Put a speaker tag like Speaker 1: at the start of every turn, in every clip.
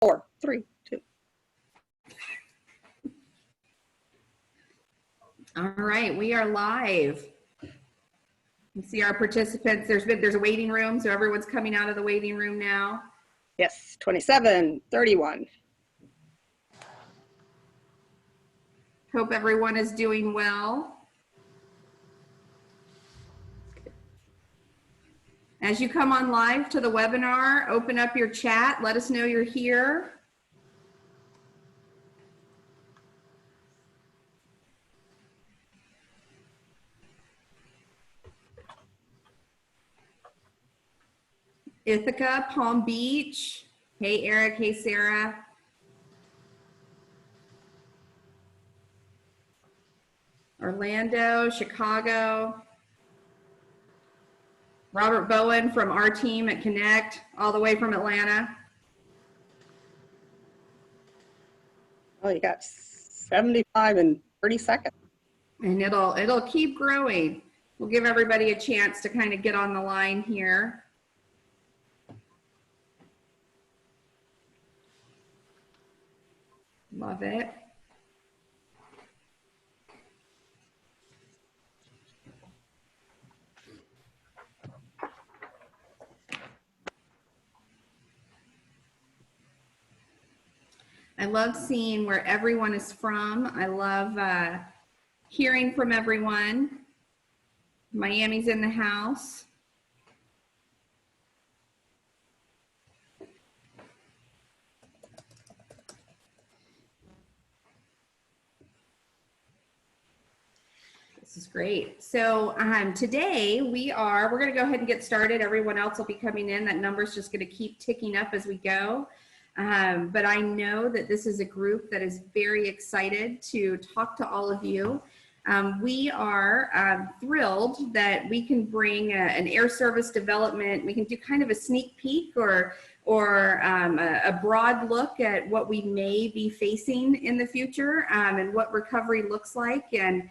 Speaker 1: 4, 3, 2.
Speaker 2: All right, we are live. You see our participants. There's a waiting room, so everyone's coming out of the waiting room now.
Speaker 1: Yes, 27, 31.
Speaker 2: Hope everyone is doing well. As you come on live to the webinar, open up your chat. Let us know you're here. Ithaca, Palm Beach. Hey, Eric. Hey, Sarah. Orlando, Chicago. Robert Bowen from our team at Connect, all the way from Atlanta.
Speaker 1: Oh, you got 75 in 30 seconds.
Speaker 2: And it'll keep growing. We'll give everybody a chance to kind of get on the line here. Love it. I love seeing where everyone is from. I love hearing from everyone. Miami's in the house. This is great. So today we're going to go ahead and get started. Everyone else will be coming in. That number's just going to keep ticking up as we go. But I know that this is a group that is very excited to talk to all of you. We are thrilled that we can bring an air service development. We can do kind of a sneak peek or a broad look at what we may be facing in the future and what recovery looks like. And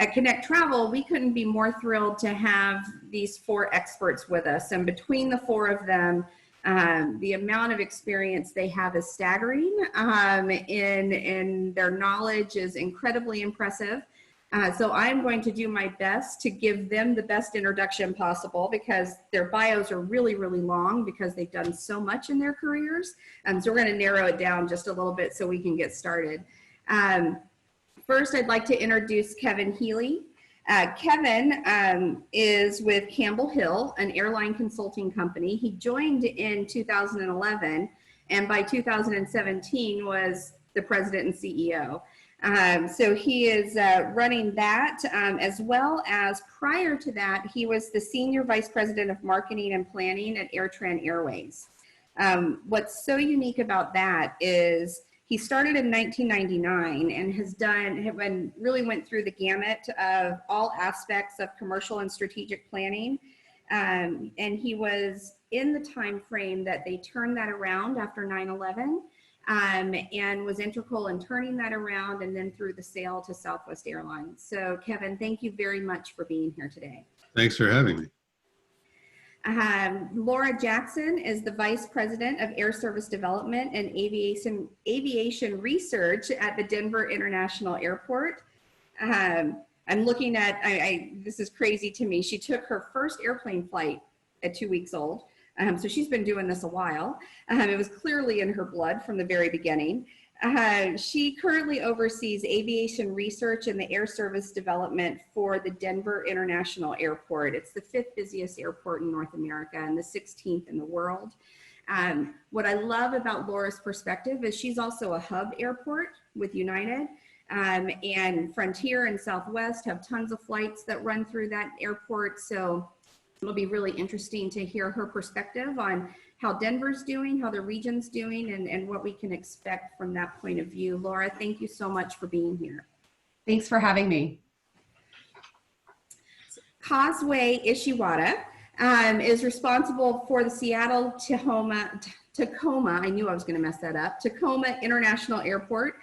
Speaker 2: at Connect Travel, we couldn't be more thrilled to have these 4 experts with us. And between the 4 of them, the amount of experience they have is staggering, and their knowledge is incredibly impressive. So I'm going to do my best to give them the best introduction possible because their bios are really, really long because they've done so much in their careers. So we're going to narrow it down just a little bit so we can get started. First, I'd like to introduce Kevin Healy. Kevin is with Campbell-Hill, an airline consulting company. He joined in 2011, and by 2017 was the president and CEO. So he is running that, as well as prior to that, he was the senior vice president of marketing and planning at AirTran Airways. What's so unique about that is he started in 1999 and really went through the gamut of all aspects of commercial and strategic planning. And he was in the time frame that they turned that around after 9/11, and was integral in turning that around and then through the sale to Southwest Airlines. So Kevin, thank you very much for being here today.
Speaker 3: Thanks for having me.
Speaker 2: Laura Jackson is the Vice President of Air Service Development and Aviation Research at the Denver International Airport. I'm looking at, this is crazy to me. She took her first airplane flight at 2 weeks old. So she's been doing this a while. It was clearly in her blood from the very beginning. She currently oversees aviation research and the air service development for the Denver International Airport. It's the 5th busiest airport in North America and the 16th in the world. What I love about Laura's perspective is she's also a hub airport with United, and Frontier and Southwest have tons of flights that run through that airport. So it'll be really interesting to hear her perspective on how Denver's doing, how the region's doing, and what we can expect from that point of view. Laura, thank you so much for being here.
Speaker 4: Thanks for having me.
Speaker 2: Kazue Ishiwata is responsible for the Seattle-Tacoma, I knew I was going to mess that up, Tacoma International Airport.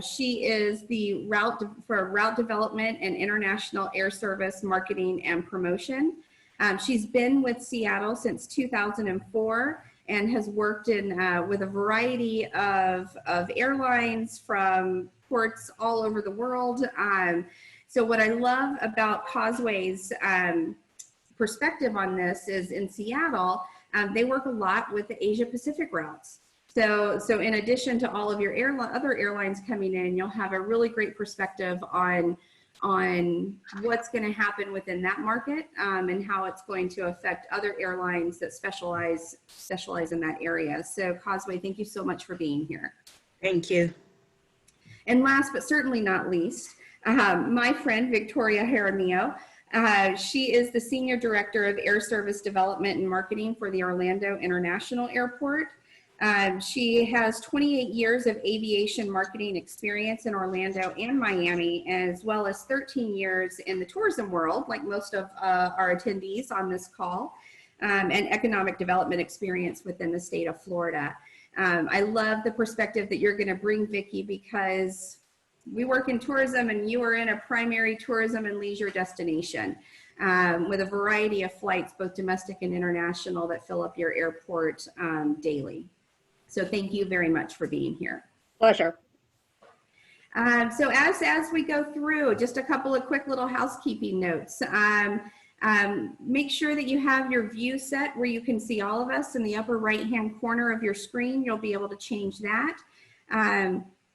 Speaker 2: She is the route development and international air service marketing and promotion. She's been with Seattle since 2004 and has worked in with a variety of airlines from ports all over the world. So what I love about Kazue's perspective on this is in Seattle, they work a lot with the Asia Pacific routes. So in addition to all of your other airlines coming in, you'll have a really great perspective on what's going to happen within that market, and how it's going to affect other airlines that specialize in that area. So Kazue, thank you so much for being here.
Speaker 3: Thank you.
Speaker 2: And last but certainly not least, my friend Victoria Jaramillo. She is the Senior Director of Air Service Development and Marketing for the Orlando International Airport. She has 28 years of aviation marketing experience in Orlando and Miami, as well as 13 years in the tourism world, like most of our attendees on this call, and economic development experience within the state of Florida. I love the perspective that you're going to bring, Vicki, because we work in tourism and you are in a primary tourism and leisure destination with a variety of flights, both domestic and international, that fill up your airport daily. So thank you very much for being here.
Speaker 1: Pleasure.
Speaker 2: So as we go through, just a couple of quick little housekeeping notes. Make sure that you have your view set where you can see all of us in the upper right-hand corner of your screen. You'll be able to change that.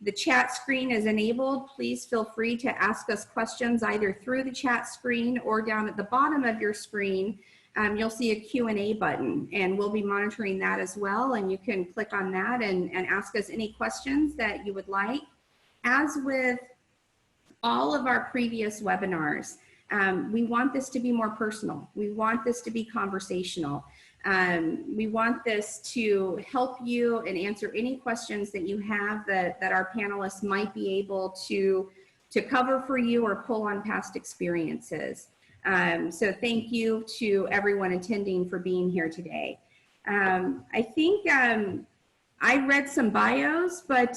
Speaker 2: The chat screen is enabled. Please feel free to ask us questions either through the chat screen or down at the bottom of your screen. You'll see a Q&A button, and we'll be monitoring that as well. And you can click on that and ask us any questions that you would like. As with all of our previous webinars, we want this to be more personal. We want this to be conversational. We want this to help you and answer any questions that you have that our panelists might be able to cover for you or pull on past experiences. So thank you to everyone attending for being here today. I think I read some bios, but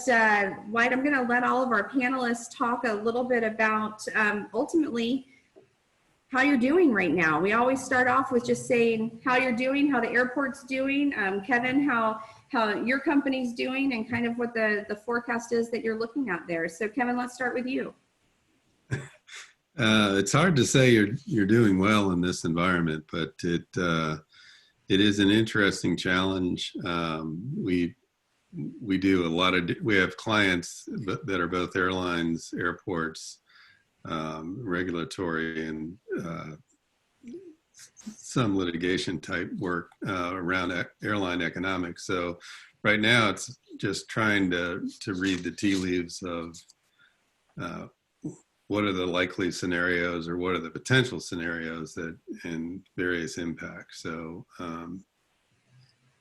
Speaker 2: White, I'm going to let all of our panelists talk a little bit about ultimately how you're doing right now. We always start off with just saying how you're doing, how the airport's doing. Kevin, how your company's doing, and kind of what the forecast is that you're looking at there. So Kevin, let's start with you.
Speaker 5: It's hard to say you're doing well in this environment, but it is an interesting challenge. We do a lot of, we have clients that are both airlines, airports, regulatory, and some litigation type work around airline economics. So right now it's just trying to read the tea leaves of what are the likely scenarios, or what are the potential scenarios that and various impacts. So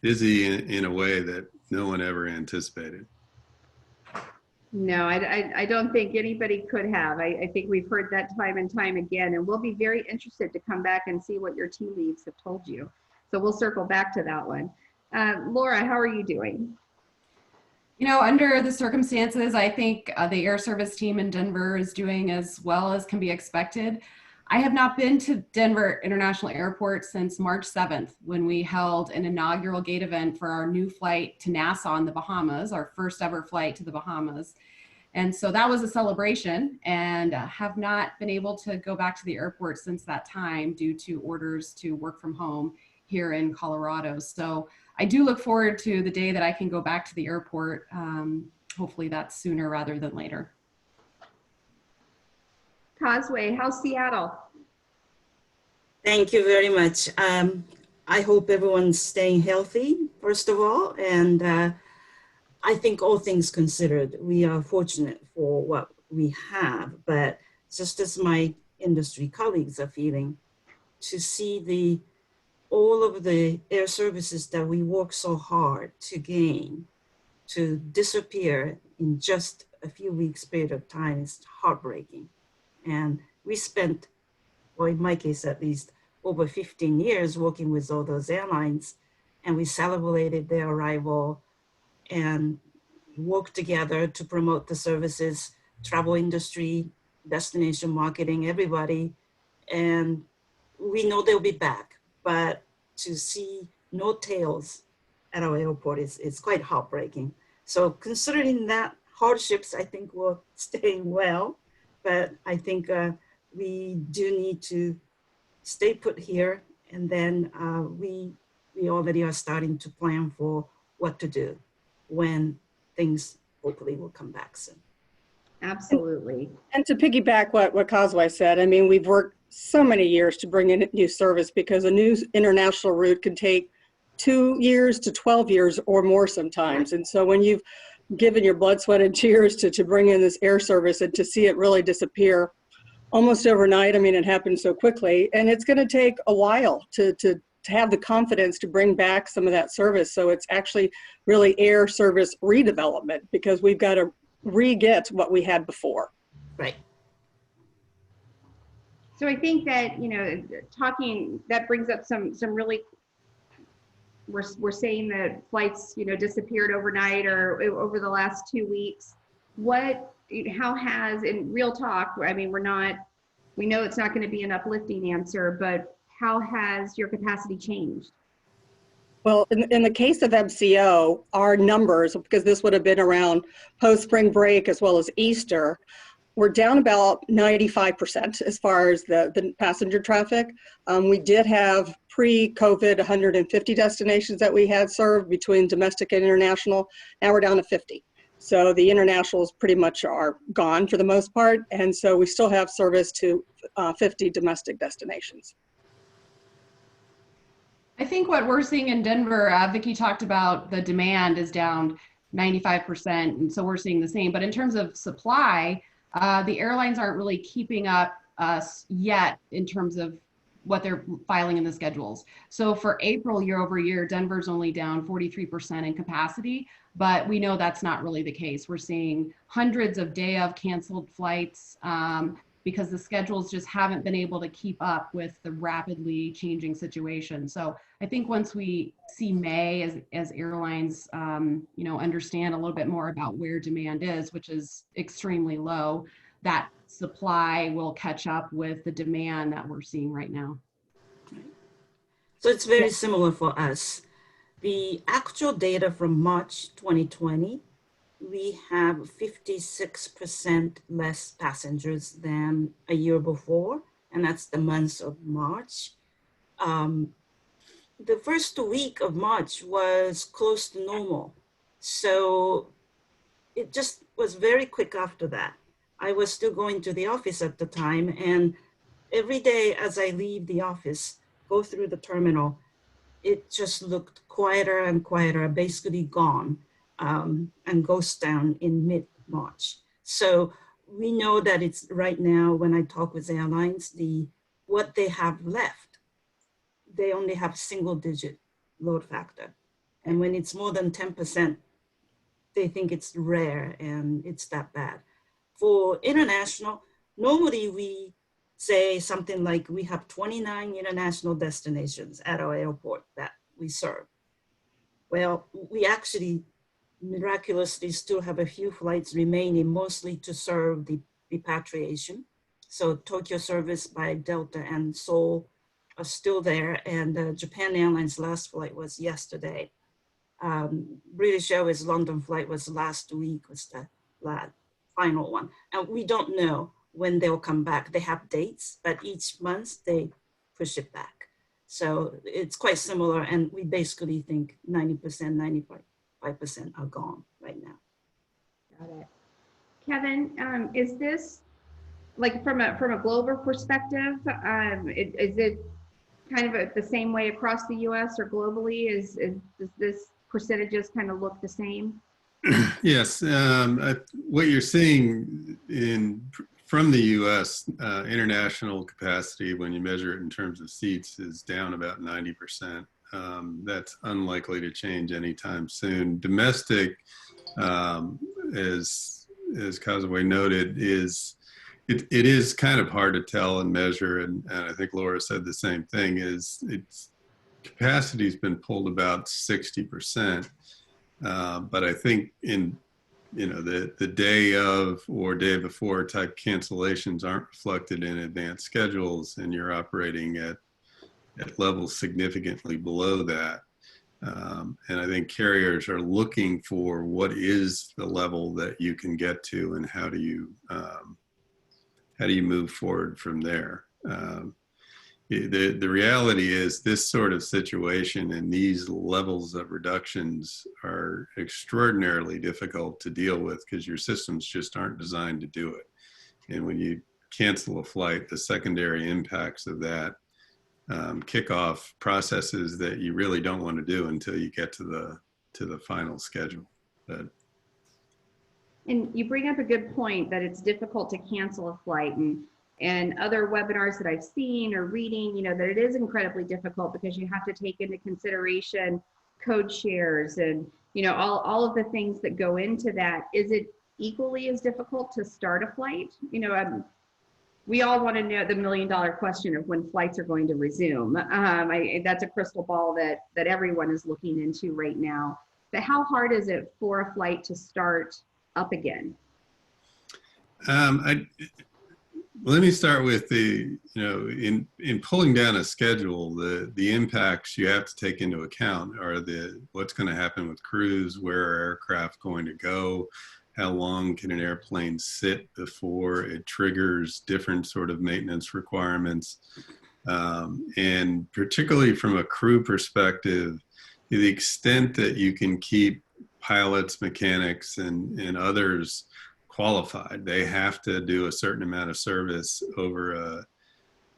Speaker 5: busy in a way that no one ever anticipated.
Speaker 2: No, I don't think anybody could have. I think we've heard that time and time again, and we'll be very interested to come back and see what your tea leaves have told you. So we'll circle back to that one. Laura, how are you doing?
Speaker 4: You know, under the circumstances, I think the air service team in Denver is doing as well as can be expected. I have not been to Denver International Airport since March 7th, when we held an inaugural gate event for our new flight to Nassau in the Bahamas, our first ever flight to the Bahamas. And so that was a celebration, and have not been able to go back to the airport since that time due to orders to work from home here in Colorado. So I do look forward to the day that I can go back to the airport. Hopefully that's sooner rather than later.
Speaker 2: Kazue, how's Seattle?
Speaker 3: Thank you very much. I hope everyone's staying healthy, first of all. And I think all things considered, we are fortunate for what we have. But just as my industry colleagues are feeling, to see all of the air services that we work so hard to gain to disappear in just a few weeks period of time is heartbreaking. And we spent, well, in my case at least, over 15 years working with all those airlines, and we celebrated their arrival and worked together to promote the services, travel industry, destination marketing, everybody. And we know they'll be back, but to see no tails at our airport is quite heartbreaking. So considering that hardships, I think we're staying well, but I think we do need to stay put here, and then we already are starting to plan for what to do when things hopefully will come back soon.
Speaker 2: Absolutely.
Speaker 1: And to piggyback what Kazue said, I mean, we've worked so many years to bring in a new service because a new international route can take 2 years to 12 years or more sometimes. And so when you've given your blood, sweat, and tears to bring in this air service and to see it really disappear almost overnight, I mean, it happened so quickly, and it's going to take a while to have the confidence to bring back some of that service. So it's actually really air service redevelopment because we've got to re-get what we had before.
Speaker 3: Right.
Speaker 2: So I think that, you know, talking, that brings up some really, we're saying that flights, you know, disappeared overnight or over the last 2 weeks. How has, in real talk, I mean, we know it's not going to be an uplifting answer, but how has your capacity changed?
Speaker 1: Well, in the case of MCO, our numbers, because this would have been around post-spring break as well as Easter, we're down about 95% as far as the passenger traffic. We did have pre-COVID 150 destinations that we had served between domestic and international. Now we're down to 50. So the internationals pretty much are gone for the most part. And so we still have service to 50 domestic destinations.
Speaker 4: I think what we're seeing in Denver, Vicki talked about the demand is down 95%, and so we're seeing the same. But in terms of supply, the airlines aren't really keeping up yet in terms of what they're filing in the schedules. So for April, year over year, Denver's only down 43% in capacity, but we know that's not really the case. We're seeing hundreds of day of canceled flights because the schedules just haven't been able to keep up with the rapidly changing situation. So I think once we see May as airlines, you know, understand a little bit more about where demand is, which is extremely low, that supply will catch up with the demand that we're seeing right now.
Speaker 3: So it's very similar for us. The actual data from March 2020, we have 56% less passengers than a year before, and that's the month of March. The first week of March was close to normal. So it just was very quick after that. I was still going to the office at the time, and every day as I leave the office, go through the terminal, it just looked quieter and quieter, basically gone, and ghost town in mid-March. So we know that it's right now, when I talk with airlines, what they have left, they only have single-digit load factor. And when it's more than 10%, they think it's rare and it's that bad. For international, normally we say something like we have 29 international destinations at our airport that we serve. Well, we actually miraculously still have a few flights remaining, mostly to serve the repatriation. So Tokyo service by Delta and Seoul are still there, and Japan Airlines last flight was yesterday. British Airways London flight was last week, was the final one. And we don't know when they'll come back. They have dates, but each month they push it back. So it's quite similar, and we basically think 90%, 95% are gone right now.
Speaker 2: Got it. Kevin, is this, like from a global perspective, is it kind of the same way across the U.S. or globally? Does this percentages kind of look the same?
Speaker 5: Yes, what you're seeing from the U.S. International capacity, when you measure it in terms of seats, is down about 90%. That's unlikely to change anytime soon. Domestic, as Kazue noted, it is kind of hard to tell and measure, and I think Laura said the same thing. Its capacity's been pulled about 60%. But I think in, the day of or day before type cancellations aren't reflected in advanced schedules, and you're operating at levels significantly below that. And I think carriers are looking for what is the level that you can get to, and how do you move forward from there. The reality is this sort of situation and these levels of reductions are extraordinarily difficult to deal with because your systems just aren't designed to do it. And when you cancel a flight, the secondary impacts of that kick off processes that you really don't want to do until you get to the final schedule. But,
Speaker 2: and you bring up a good point that it's difficult to cancel a flight, and other webinars that I've seen or reading, you know, that it is incredibly difficult because you have to take into consideration code shares and, you know, all of the things that go into that. Is it equally as difficult to start a flight? You know, we all want to know the million-dollar question of when flights are going to resume. That's a crystal ball that everyone is looking into right now. But how hard is it for a flight to start up again?
Speaker 5: Let me start with in pulling down a schedule, the impacts you have to take into account are what's going to happen with crews, where are aircraft going to go, how long can an airplane sit before it triggers different sort of maintenance requirements. And particularly from a crew perspective, the extent that you can keep pilots, mechanics, and others qualified, they have to do a certain amount of service over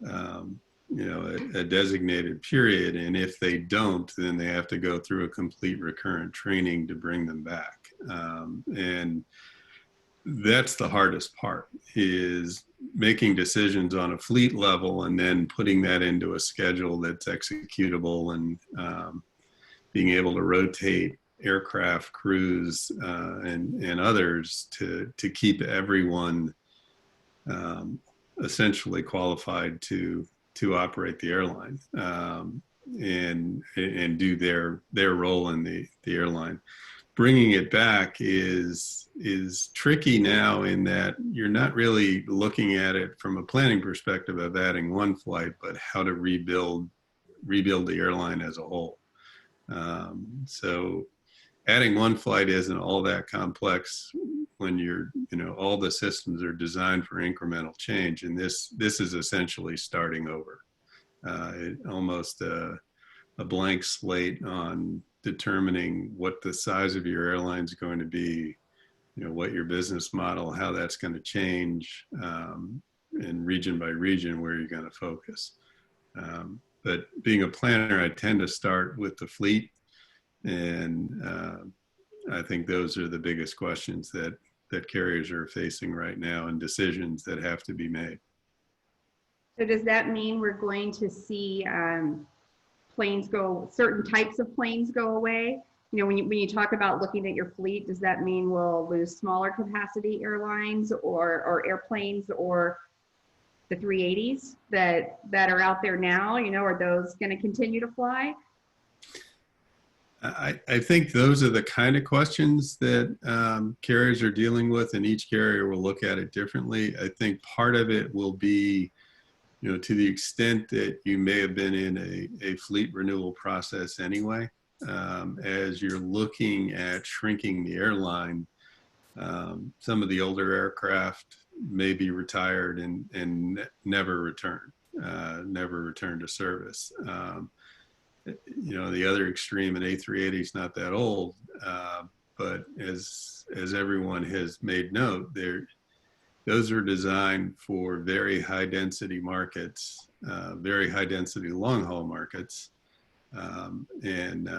Speaker 5: a designated period. And if they don't, then they have to go through a complete recurrent training to bring them back. And that's the hardest part, is making decisions on a fleet level and then putting that into a schedule that's executable, and being able to rotate aircraft crews and others to keep everyone essentially qualified to operate the airline and do their role in the airline. Bringing it back is tricky now, in that you're not really looking at it from a planning perspective of adding one flight, but how to rebuild the airline as a whole. So adding one flight isn't all that complex when all the systems are designed for incremental change. And this is essentially starting over. Almost a blank slate on determining what the size of your airline is going to be, what your business model, how that's going to change, and region by region where you're going to focus. But being a planner, I tend to start with the fleet. And I think those are the biggest questions that carriers are facing right now, and decisions that have to be made.
Speaker 2: So does that mean we're going to see certain types of planes go away? When you talk about looking at your fleet, does that mean we'll lose smaller capacity airlines or airplanes, or the 380s that are out there now? Are those going to continue to fly?
Speaker 5: I think those are the kind of questions that carriers are dealing with, and each carrier will look at it differently. I think part of it will be, to the extent that you may have been in a fleet renewal process anyway, as you're looking at shrinking the airline, some of the older aircraft may be retired and never return to service. The other extreme, an A380 is not that old, but as everyone has made note, those are designed for very high density markets, very high density long haul markets, and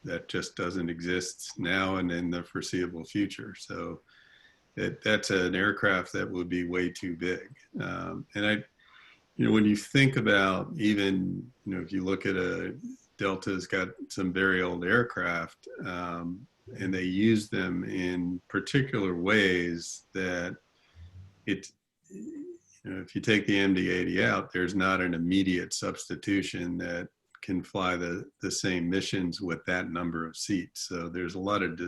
Speaker 5: that just doesn't exist now and in the foreseeable future. So that's an aircraft that would be way too big. And when you think about, even, if you look at Delta's got some very old aircraft, and they use them in particular ways that if you take the MD-80 out, there's not an immediate substitution that can fly the same missions with that number of seats. So there's a lot of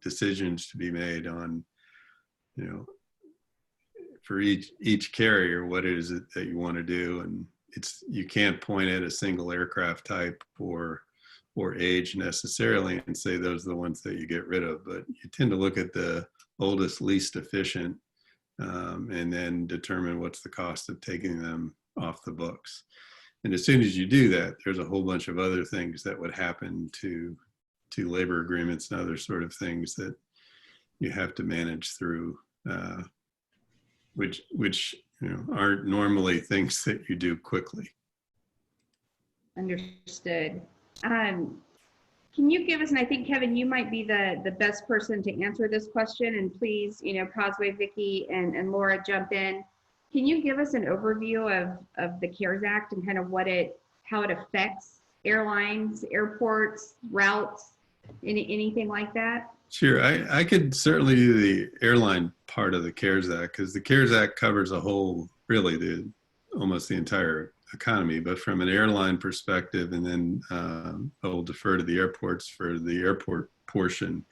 Speaker 5: decisions to be made on, for each carrier, what is it that you want to do. And you can't point at a single aircraft type or or age necessarily and say those are the ones that you get rid of, but you tend to look at the oldest, least efficient, and then determine what's the cost of taking them off the books. And as soon as you do that, there's a whole bunch of other things that would happen to labor agreements and other sort of things that you have to manage through, which aren't normally things that you do quickly.
Speaker 2: Understood. Can you give us, and I think Kevin, you might be the best person to answer this question, and please, Kazue, Vicki, and Laura jump in. Can you give us an overview of the CARES Act and kind of how it affects airlines, airports, routes, anything like that?
Speaker 5: Sure, I could certainly do the airline part of the CARES Act, because the CARES Act covers almost the entire economy, but from an airline perspective, and then I will defer to the airports for the airport portion.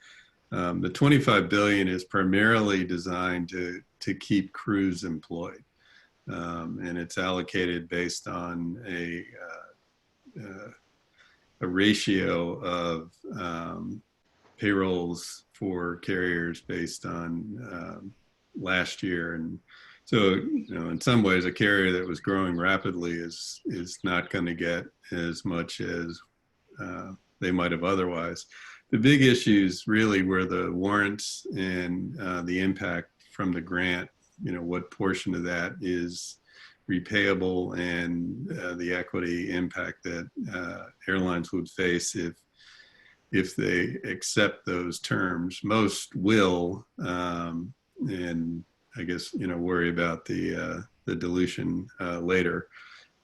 Speaker 5: The $25 billion is primarily designed to keep crews employed, and it's allocated based on a ratio of payrolls for carriers based on last year. And so, in some ways, a carrier that was growing rapidly is not going to get as much as they might have otherwise. The big issues really were the warrants and the impact from the grant, what portion of that is repayable, and the equity impact that airlines would face if they accept those terms. Most will, and I guess, worry about the dilution later.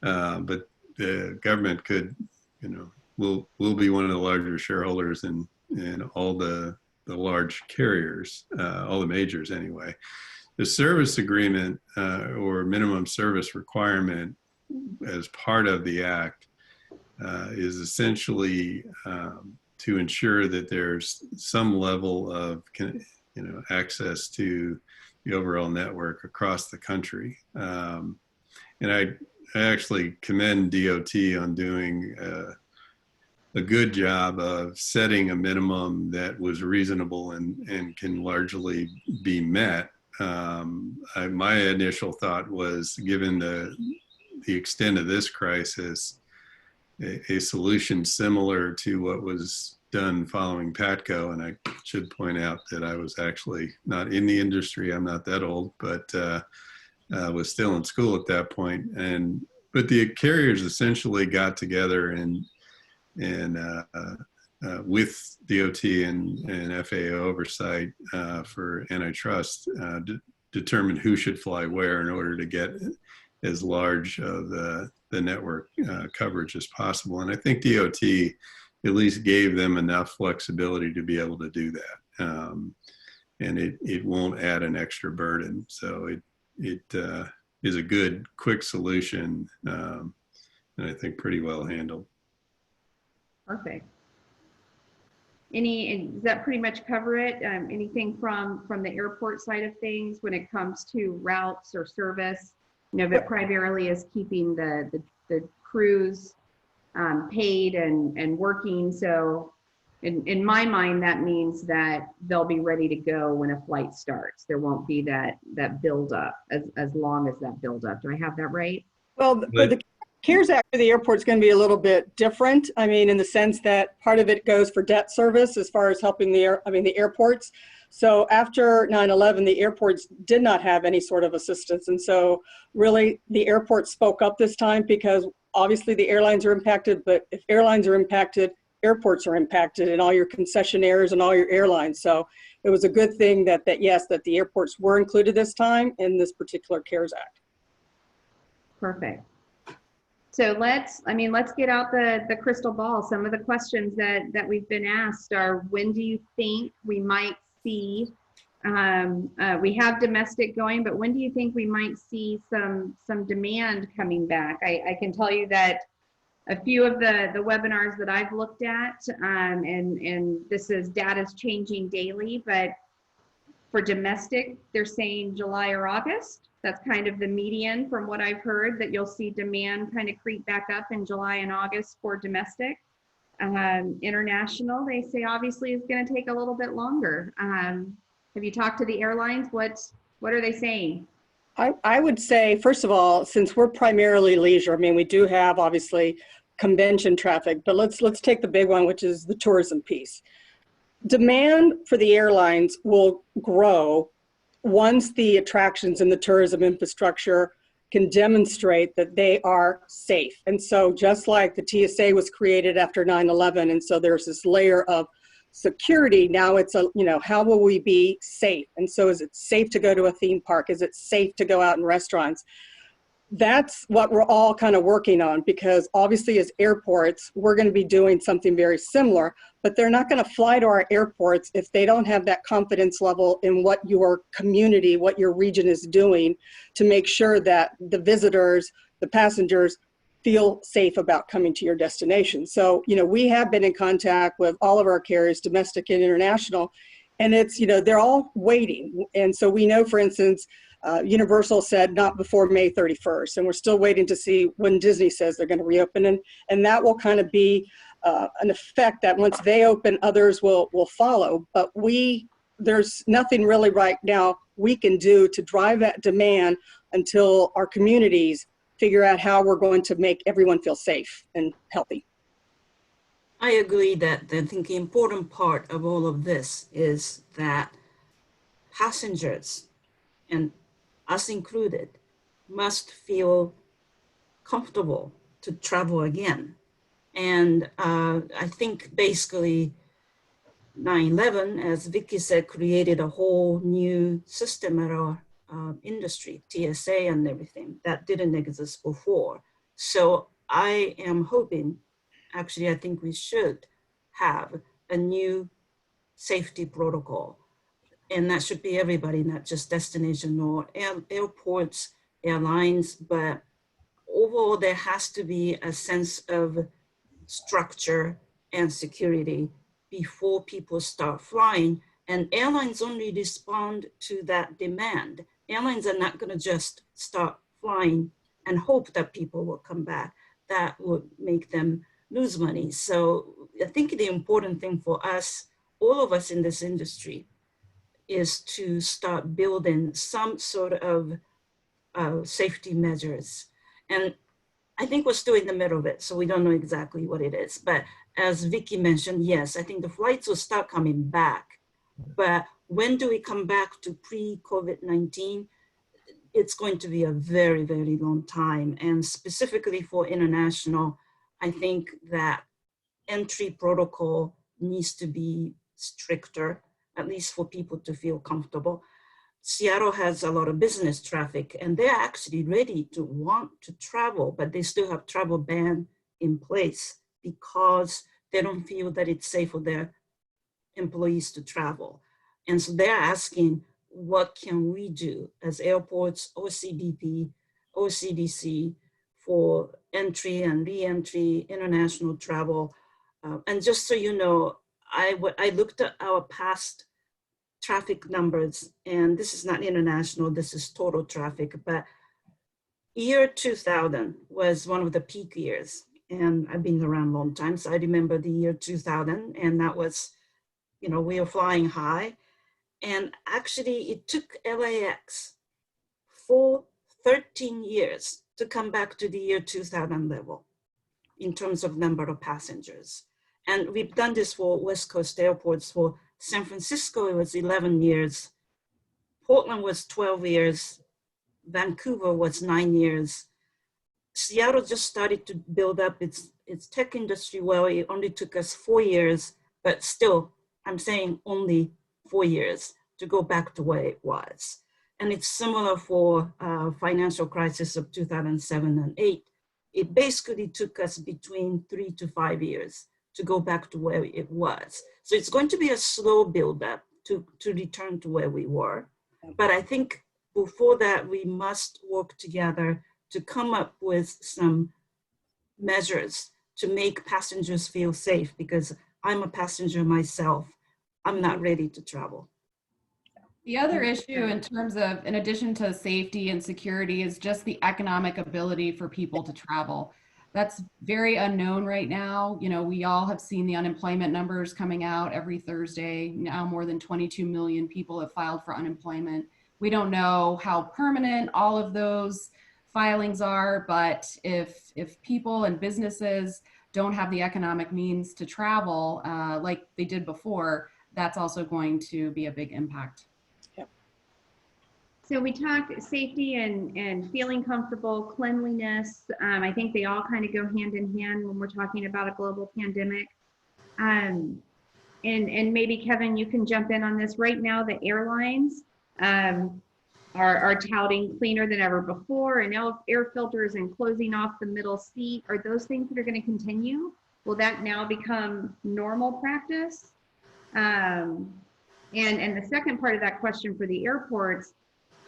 Speaker 5: But the government could, will be one of the larger shareholders in all the large carriers, all the majors anyway. The service agreement or minimum service requirement as part of the act is essentially to ensure that there's some level of access to the overall network across the country. And I actually commend DOT on doing a good job of setting a minimum that was reasonable and can largely be met. My initial thought was, given the extent of this crisis, a solution similar to what was done following PATCO, and I should point out that I was actually not in the industry. I'm not that old, but was still in school at that point. But the carriers essentially got together and with DOT and FAA oversight for antitrust, determine who should fly where in order to get as large of the network coverage as possible. And I think DOT at least gave them enough flexibility to be able to do that. And it won't add an extra burden. So it is a good, quick solution, and I think pretty well handled.
Speaker 2: Perfect. Does that pretty much cover it? Anything from the airport side of things when it comes to routes or service? But primarily is keeping the crews paid and working. So in my mind, that means that they'll be ready to go when a flight starts. There won't be that build up as long as that build up. Do I have that right?
Speaker 1: Well, for the CARES Act for the airport is going to be a little bit different. I mean, in the sense that part of it goes for debt service as far as helping the airports. So after 9/11, the airports did not have any sort of assistance. And so really the airports spoke up this time, because obviously the airlines are impacted, but if airlines are impacted, airports are impacted, and all your concessionaires and all your airlines. So it was a good thing that the airports were included this time in this particular CARES Act.
Speaker 2: Perfect. So let's get out the crystal ball. Some of the questions that we've been asked are, when do you think we might see, we have domestic going, but when do you think we might see some demand coming back? I can tell you that a few of the webinars that I've looked at, and this is data's changing daily, but for domestic, they're saying July or August. That's kind of the median from what I've heard, that you'll see demand kind of creep back up in July and August for domestic. International, they say obviously is going to take a little bit longer. Have you talked to the airlines? What are they saying?
Speaker 1: I would say, first of all, since we're primarily leisure, I mean, we do have obviously convention traffic, but let's take the big one, which is the tourism piece. Demand for the airlines will grow once the attractions and the tourism infrastructure can demonstrate that they are safe. And so just like the TSA was created after 9/11, and so there's this layer of security, now it's how will we be safe? And so is it safe to go to a theme park? Is it safe to go out in restaurants? That's what we're all kind of working on, because obviously as airports, we're going to be doing something very similar, but they're not going to fly to our airports if they don't have that confidence level in what your community, what your region is doing to make sure that the visitors, the passengers feel safe about coming to your destination. So, we have been in contact with all of our carriers, domestic and international, and it's, they're all waiting. And so we know, for instance, Universal said not before May 31st, and we're still waiting to see when Disney says they're going to reopen, and that will kind of be an effect that once they open, others will follow. But there's nothing really right now we can do to drive that demand until our communities figure out how we're going to make everyone feel safe and healthy.
Speaker 3: I agree that I think the important part of all of this is that passengers, and us included, must feel comfortable to travel again. And I think basically 9/11, as Vicki said, created a whole new system at our industry, TSA and everything, that didn't exist before. So I am hoping, actually, I think we should have a new safety protocol. And that should be everybody, not just destination or airports, airlines, but overall there has to be a sense of structure and security before people start flying. And airlines only respond to that demand. Airlines are not going to just start flying and hope that people will come back. That would make them lose money. So I think the important thing for us, all of us in this industry, is to start building some sort of safety measures. And I think we're still in the middle of it, so we don't know exactly what it is. But as Vicki mentioned, yes, I think the flights will start coming back. But when do we come back to pre-COVID-19? It's going to be a very, very long time. And specifically for international, I think that entry protocol needs to be stricter, at least for people to feel comfortable. Seattle has a lot of business traffic, and they're actually ready to want to travel, but they still have travel ban in place because they don't feel that it's safe for their employees to travel. And so they're asking, what can we do as airports, OCBP, OCDC, for entry and re-entry, international travel? And just so you know, I looked at our past traffic numbers, and this is not international, this is total traffic, but year 2000 was one of the peak years. And I've been around a long time, so I remember the year 2000, and that was, we were flying high. And actually it took LAX for 13 years to come back to the year 2000 level in terms of number of passengers. And we've done this for West Coast airports. For San Francisco, it was 11 years. Portland was 12 years. Vancouver was 9 years. Seattle just started to build up its tech industry well. It only took us 4 years, but still, I'm saying only 4 years to go back to where it was. And it's similar for financial crisis of 2007 and 8. It basically took us between 3 to 5 years to go back to where it was. So it's going to be a slow buildup to return to where we were. But I think before that, we must work together to come up with some measures to make passengers feel safe, because I'm a passenger myself. I'm not ready to travel.
Speaker 4: The other issue in terms of, in addition to safety and security, is just the economic ability for people to travel. That's very unknown right now. You know, we all have seen the unemployment numbers coming out every Thursday. Now more than 22 million people have filed for unemployment. We don't know how permanent all of those filings are, but if people and businesses don't have the economic means to travel like they did before, that's also going to be a big impact.
Speaker 2: So we talked safety and feeling comfortable, cleanliness. I think they all kind of go hand in hand when we're talking about a global pandemic. And maybe Kevin, you can jump in on this. Right now, the airlines are touting cleaner than ever before, and air filters and closing off the middle seat. Are those things that are going to continue? Will that now become normal practice? And the second part of that question for the airports,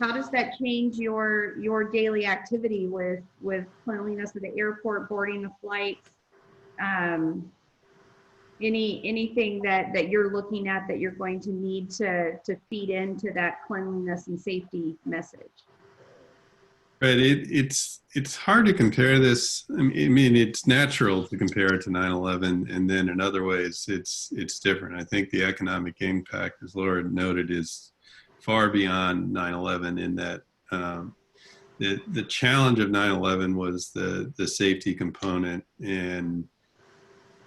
Speaker 2: how does that change your daily activity with cleanliness of the airport, boarding the flights? Anything that you're looking at that you're going to need to feed into that cleanliness and safety message?
Speaker 5: Right. It's hard to compare this. I mean, it's natural to compare it to 9/11, and then in other ways, it's different. I think the economic impact, as Laura noted, is far beyond 9/11 in that the challenge of 9/11 was the safety component, and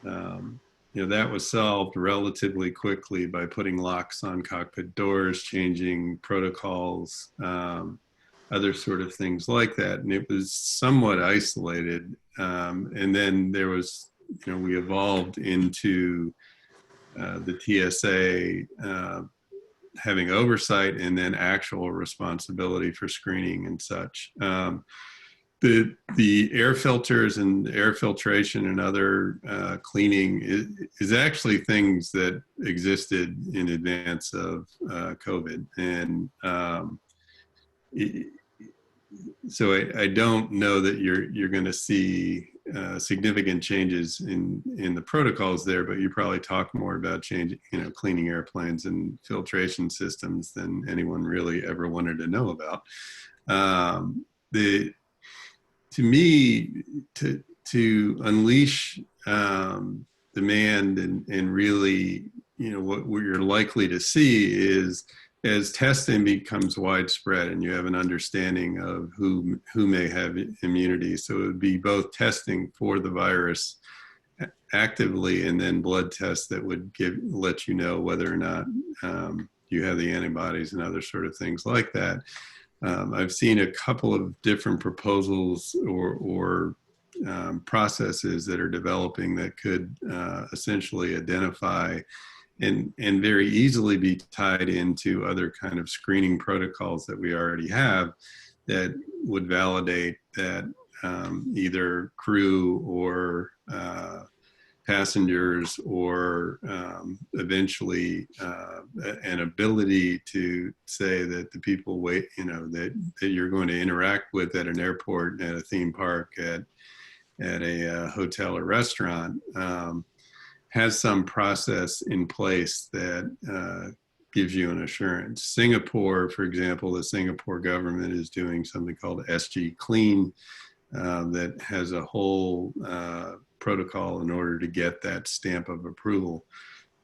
Speaker 5: that was solved relatively quickly by putting locks on cockpit doors, changing protocols, other sort of things like that. And it was somewhat isolated. And then there was, we evolved into the TSA having oversight and then actual responsibility for screening and such. The air filters and air filtration and other cleaning is actually things that existed in advance of COVID. And so I don't know that you're going to see significant changes in the protocols there, but you probably talk more about changing, cleaning airplanes and filtration systems than anyone really ever wanted to know about. To me, to unleash demand and really, what you're likely to see is as testing becomes widespread and you have an understanding of who may have immunity. So it would be both testing for the virus actively and then blood tests that would let you know whether or not you have the antibodies and other sort of things like that. I've seen a couple of different proposals or processes that are developing that could essentially identify and very easily be tied into other kind of screening protocols that we already have that would validate that either crew or passengers or eventually an ability to say that the people that you're going to interact with at an airport, at a theme park, at a hotel or restaurant has some process in place that gives you an assurance. Singapore, for example, the Singapore government is doing something called SG Clean that has a whole protocol in order to get that stamp of approval.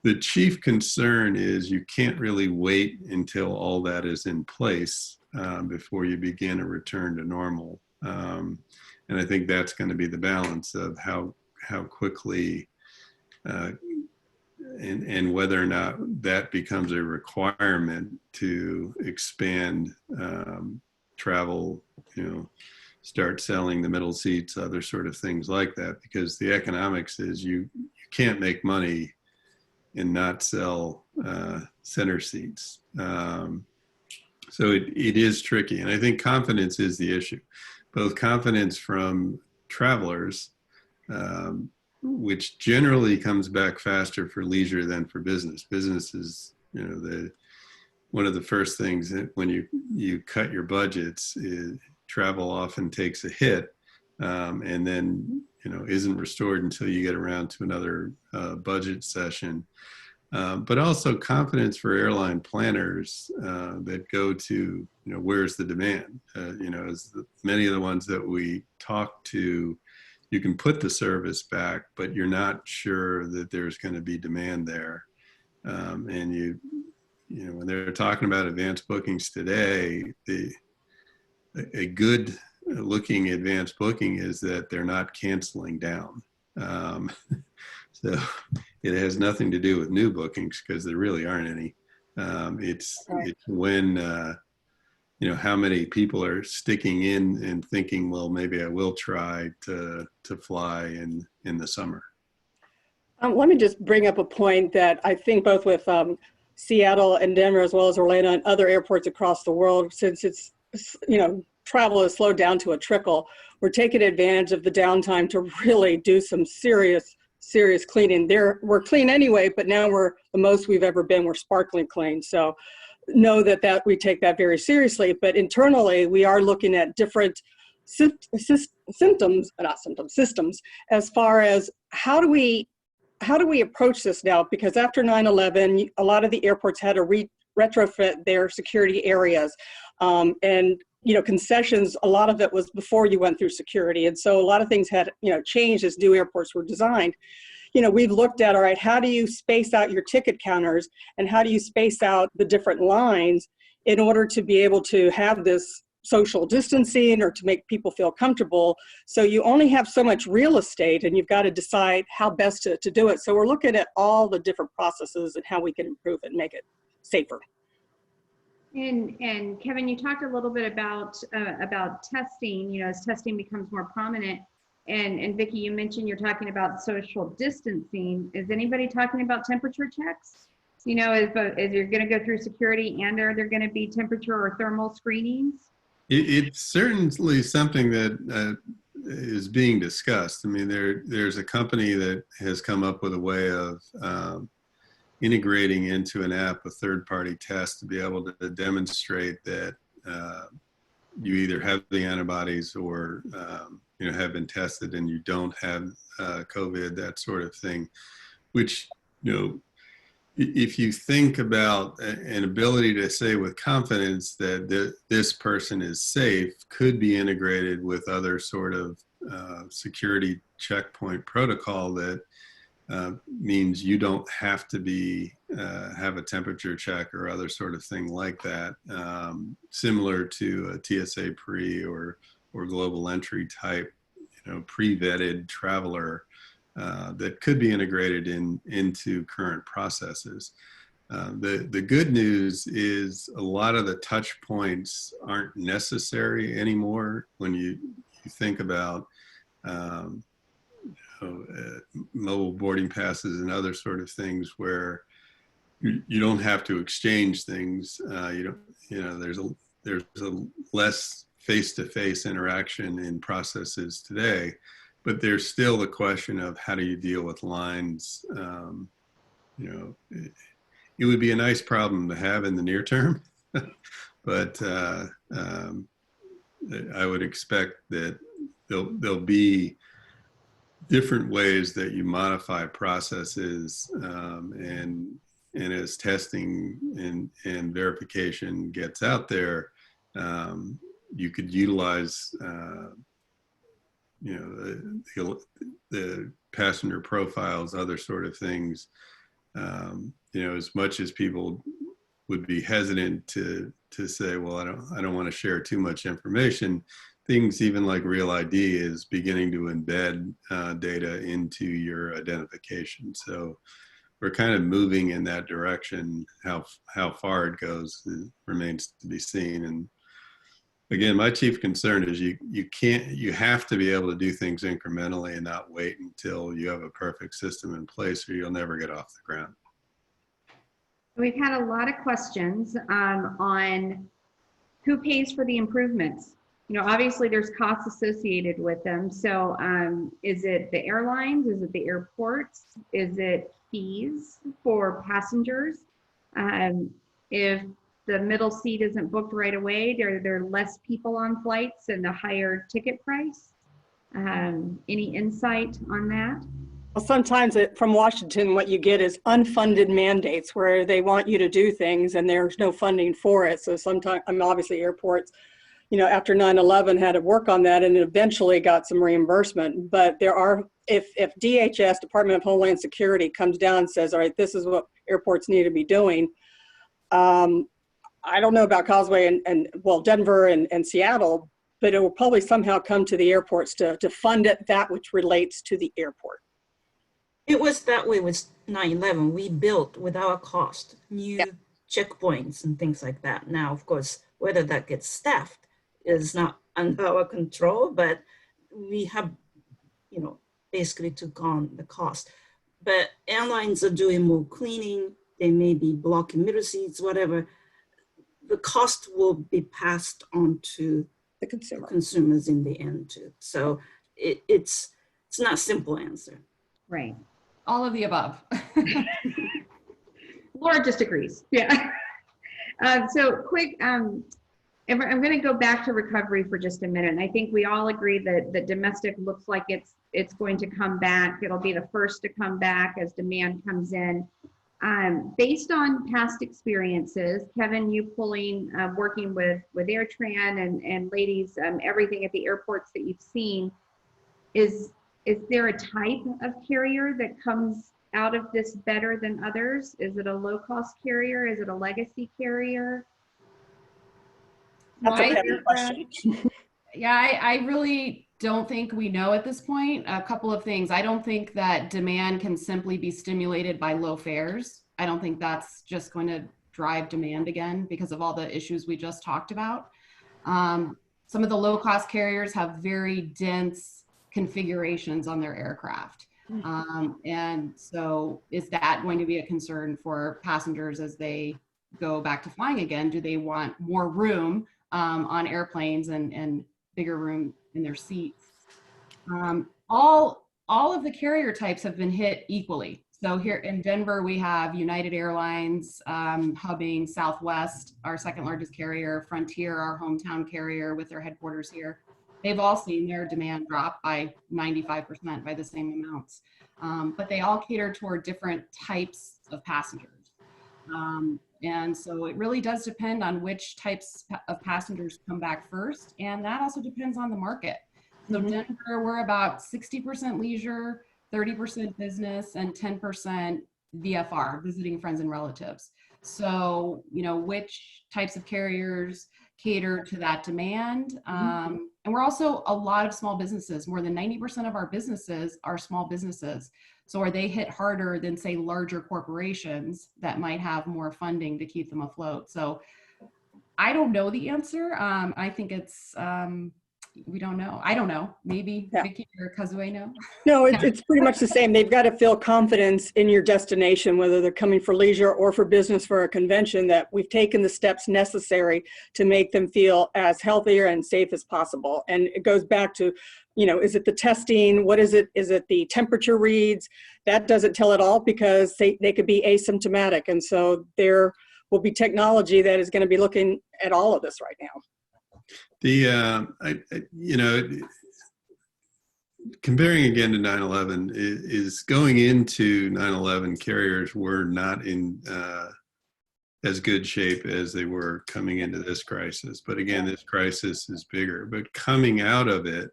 Speaker 5: The chief concern is you can't really wait until all that is in place before you begin a return to normal. And I think that's going to be the balance of how quickly and whether or not that becomes a requirement to expand travel, start selling the middle seats, other sort of things like that, because the economics is you can't make money and not sell center seats. So it is tricky. And I think confidence is the issue, both confidence from travelers, which generally comes back faster for leisure than for business. Business is, one of the first things that when you cut your budgets, travel often takes a hit and then, isn't restored until you get around to another budget session. But also confidence for airline planners that go to, where's the demand? As many of the ones that we talk to you can put the service back, but you're not sure that there's going to be demand there. And you know, when they're talking about advanced bookings today, a good looking advanced booking is that they're not canceling down. So it has nothing to do with new bookings because there really aren't any. It's when, you know, how many people are sticking in and thinking, well, maybe I will try to fly in the summer.
Speaker 1: Let me just bring up a point that I think both with Seattle and Denver, as well as Orlando and other airports across the world, since it's, you know, travel is slowed down to a trickle, we're taking advantage of the downtime to really do some serious cleaning. We're clean anyway, but now we're the most we've ever been. We're sparkling clean. So know that we take that very seriously. But internally, we are looking at different systems as far as how do we approach this now? Because after 9/11, a lot of the airports had to retrofit their security areas. And, you know, concessions, a lot of it was before you went through security. And so a lot of things had, you know, changed as new airports were designed. You know, we've looked at, all right, how do you space out your ticket counters and how do you space out the different lines in order to be able to have this social distancing or to make people feel comfortable? So you only have so much real estate and you've got to decide how best to do it. So we're looking at all the different processes and how we can improve it and make it safer.
Speaker 2: And Kevin, you talked a little bit about testing, you know, as testing becomes more prominent. And Vicki, you mentioned you're talking about social distancing. Is anybody talking about temperature checks? You know, as you're going to go through security, and are there going to be temperature or thermal screenings?
Speaker 5: It's certainly something that is being discussed. I mean, there's a company that has come up with a way of integrating into an app a third-party test to be able to demonstrate that you either have the antibodies or you know, have been tested and you don't have COVID, that sort of thing. Which, you know, if you think about an ability to say with confidence that this person is safe, could be integrated with other sort of security checkpoint protocol that means you don't have to have a temperature check or other sort of thing like that, similar to a TSA pre or global entry type, you know, pre-vetted traveler that could be integrated into current processes. The good news is a lot of the touch points aren't necessary anymore when you think about mobile boarding passes and other sort of things where you don't have to exchange things. There's a less face-to-face interaction in processes today, but there's still the question of how do you deal with lines. It would be a nice problem to have in the near term, but I would expect that there'll be different ways that you modify processes, and as testing and verification gets out there, you could utilize the passenger profiles, other sort of things. As much as people would be hesitant to say, well, I don't want to share too much information, things even like Real ID is beginning to embed data into your identification. So we're kind of moving in that direction. How far it goes remains to be seen. And again, my chief concern is you have to be able to do things incrementally and not wait until you have a perfect system in place or you'll never get off the ground.
Speaker 2: We've had a lot of questions on who pays for the improvements. Obviously there's costs associated with them. So is it the airlines? Is it the airports? Is it fees for passengers? If the middle seat isn't booked right away, there are less people on flights and a higher ticket price. Any insight on that?
Speaker 1: Well, sometimes from Washington, what you get is unfunded mandates where they want you to do things and there's no funding for it. So sometimes, obviously airports, after 9/11 had to work on that and eventually got some reimbursement. But there are, if DHS, Department of Homeland Security, comes down and says, all right, this is what airports need to be doing. I don't know about Kazue and Denver and Seattle, but it will probably somehow come to the airports to fund that which relates to the airport.
Speaker 3: It was that way with 9/11. We built without cost new checkpoints and things like that. Now, of course, whether that gets staffed is not under our control, but we have, basically took on the cost. But airlines are doing more cleaning. They may be blocking middle seats, whatever. The cost will be passed on to
Speaker 1: The consumer.
Speaker 3: consumers in the end too. So it's not a simple answer.
Speaker 2: Right.
Speaker 4: All of the above.
Speaker 2: Laura just agrees. Yeah. So quick, I'm going to go back to recovery for just a minute. And I think we all agree that domestic looks like it's going to come back. It'll be the first to come back as demand comes in. Based on past experiences, Kevin, you working with AirTran and ladies, everything at the airports that you've seen, is there a type of carrier that comes out of this better than others? Is it a low-cost carrier? Is it a legacy carrier?
Speaker 1: That's a better question.
Speaker 4: Yeah, I really don't think we know at this point. A couple of things. I don't think that demand can simply be stimulated by low fares. I don't think that's just going to drive demand again because of all the issues we just talked about. Some of the low-cost carriers have very dense configurations on their aircraft. And so is that going to be a concern for passengers as they go back to flying again? Do they want more room on airplanes and bigger room in their seats? All of the carrier types have been hit equally. So here in Denver, we have United Airlines hubbing, Southwest, our second largest carrier, Frontier, our hometown carrier with their headquarters here. They've all seen their demand drop by 95% by the same amounts. But they all cater toward different types of passengers. And so it really does depend on which types of passengers come back first. And that also depends on the market. So Denver, we're about 60% leisure, 30% business, and 10% VFR, visiting friends and relatives. So, which types of carriers cater to that demand? And we're also a lot of small businesses. More than 90% of our businesses are small businesses. So are they hit harder than, say, larger corporations that might have more funding to keep them afloat? So I don't know the answer. I think it's, we don't know. I don't know. Maybe Vicki or Kazue know.
Speaker 1: No, it's pretty much the same. They've got to feel confidence in your destination, whether they're coming for leisure or for business for a convention, that we've taken the steps necessary to make them feel as healthier and safe as possible. And it goes back to, is it the testing? What is it? Is it the temperature reads? That doesn't tell it all because they could be asymptomatic. And so there will be technology that is going to be looking at all of this right now.
Speaker 5: Comparing again to 9/11 is going into 9/11, carriers were not in as good shape as they were coming into this crisis. But again, this crisis is bigger. But coming out of it,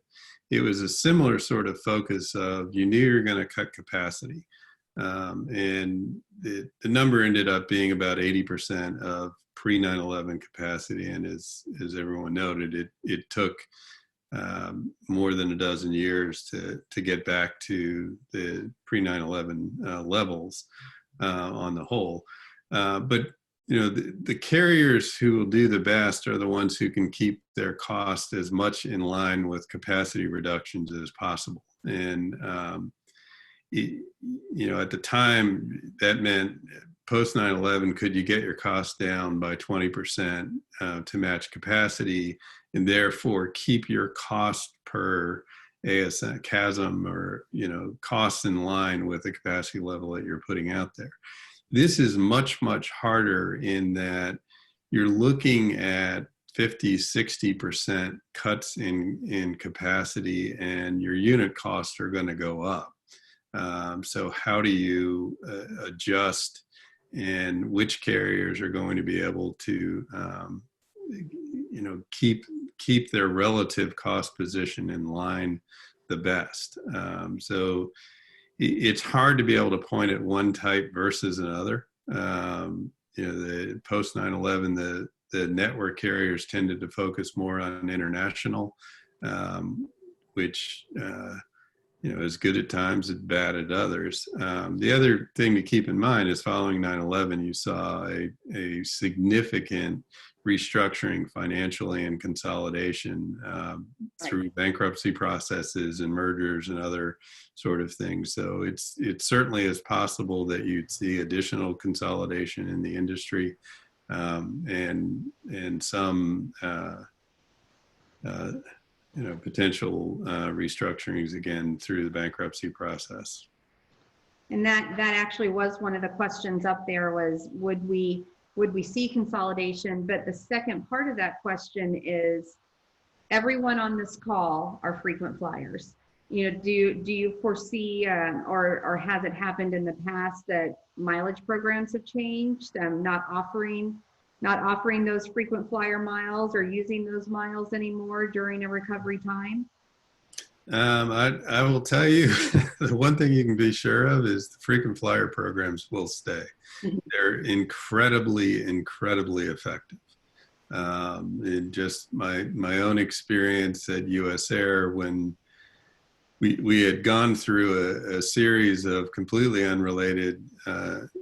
Speaker 5: it was a similar sort of focus of you knew you're going to cut capacity. And the number ended up being about 80% of pre-9/11 capacity, and as everyone noted, it took more than a dozen years to get back to the pre-9/11 levels on the whole. But the carriers who will do the best are the ones who can keep their cost as much in line with capacity reductions as possible. And at the time, that meant post 9/11, could you get your costs down by 20% to match capacity, and therefore keep your cost per ASM, CASM, or costs in line with the capacity level that you're putting out there. This is much, much harder in that you're looking at 50, 60% cuts in capacity, and your unit costs are going to go up. So how do you adjust, and which carriers are going to be able to, keep keep their relative cost position in line the best. So it's hard to be able to point at one type versus another. The post 9/11, the network carriers tended to focus more on international, which is good at times and bad at others. The other thing to keep in mind is following 9/11, you saw a significant restructuring financially and consolidation through bankruptcy processes and mergers and other sort of things. So it certainly is possible that you'd see additional consolidation in the industry and some potential restructurings again through the bankruptcy process.
Speaker 2: And that actually was one of the questions up there was, would we see consolidation? But the second part of that question is, everyone on this call are frequent flyers. Do you foresee or has it happened in the past that mileage programs have changed, not offering those frequent flyer miles or using those miles anymore during a recovery time?
Speaker 5: I will tell you, the one thing you can be sure of is the frequent flyer programs will stay. They're incredibly effective. In just my own experience at US Air, when we had gone through a series of completely unrelated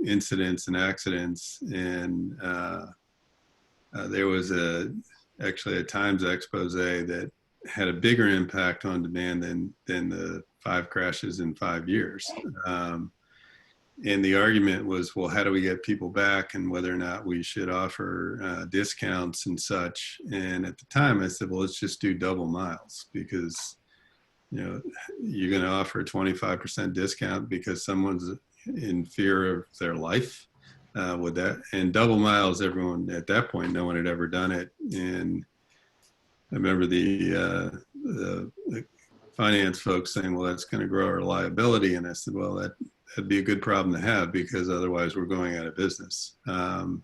Speaker 5: incidents and accidents, and there was actually a Times expose that had a bigger impact on demand than the 5 crashes in 5 years. And the argument was, well, how do we get people back, and whether or not we should offer discounts and such. And at the time I said, well, let's just do double miles, because you're going to offer a 25% discount because someone's in fear of their life with that. And double miles, everyone at that point, no one had ever done it. And I remember the finance folks saying, well, that's going to grow our liability. And I said, well, that'd be a good problem to have, because otherwise we're going out of business. And,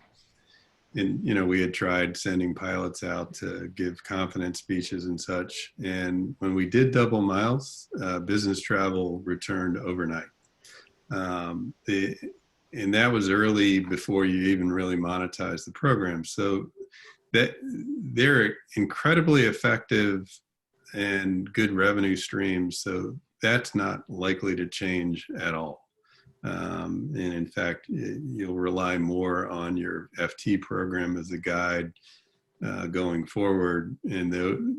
Speaker 5: we had tried sending pilots out to give confidence speeches and such. And when we did double miles, business travel returned overnight. And that was early, before you even really monetized the program. So that they're incredibly effective and good revenue streams. So that's not likely to change at all. And in fact, you'll rely more on your FT program as a guide going forward. And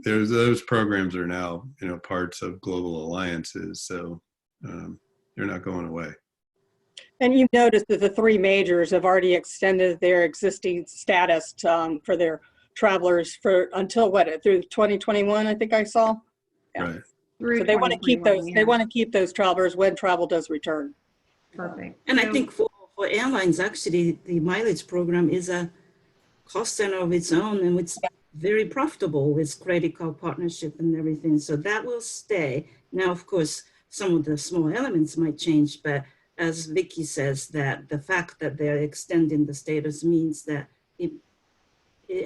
Speaker 5: those programs are now, parts of global alliances. So they're not going away.
Speaker 1: And you've noticed that the 3 majors have already extended their existing status for their travelers until through 2021, I think I saw. Yeah.
Speaker 5: Right.
Speaker 1: So they want to keep those. Yeah. They want to keep those travelers when travel does return.
Speaker 2: Perfect.
Speaker 3: And I think for airlines, actually, the mileage program is a cost center of its own, and it's very profitable with credit card partnership and everything. So that will stay. Now, of course, some of the small elements might change, but as Vicki says, that the fact that they're extending the status means that it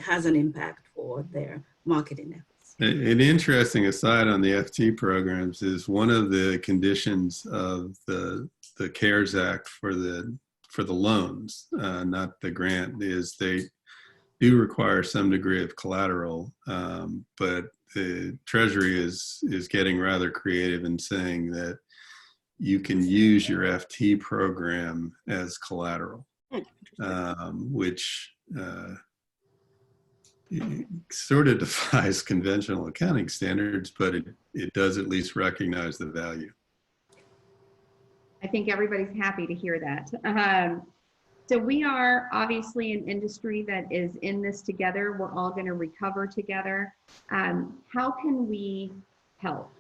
Speaker 3: has an impact for their marketing efforts.
Speaker 5: An interesting aside on the FT programs is one of the conditions of the CARES Act for the loans, not the grant, is they do require some degree of collateral, but the Treasury is getting rather creative in saying that you can use your FT program as collateral, which sort of defies conventional accounting standards, but it does at least recognize the value.
Speaker 2: I think everybody's happy to hear that. So we are obviously an industry that is in this together. We're all going to recover together. How can we help?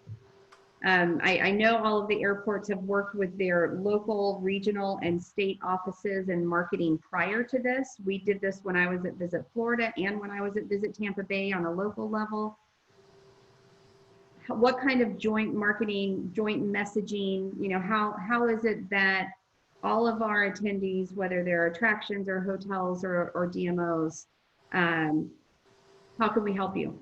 Speaker 2: I know all of the airports have worked with their local, regional, and state offices and marketing prior to this. We did this when I was at Visit Florida and when I was at Visit Tampa Bay on a local level. What kind of joint marketing, joint messaging, how is it that all of our attendees, whether they're attractions or hotels or DMOs, how can we help you?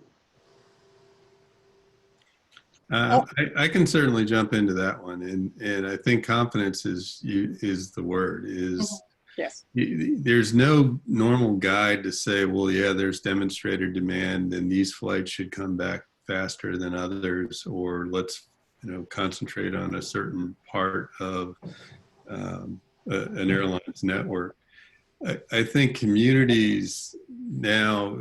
Speaker 5: I can certainly jump into that one, and I think confidence is the word.
Speaker 1: Yes.
Speaker 5: There's no normal guide to say, well, yeah, there's demonstrated demand, and these flights should come back faster than others, or let's concentrate on a certain part of an airline's network. I think communities now,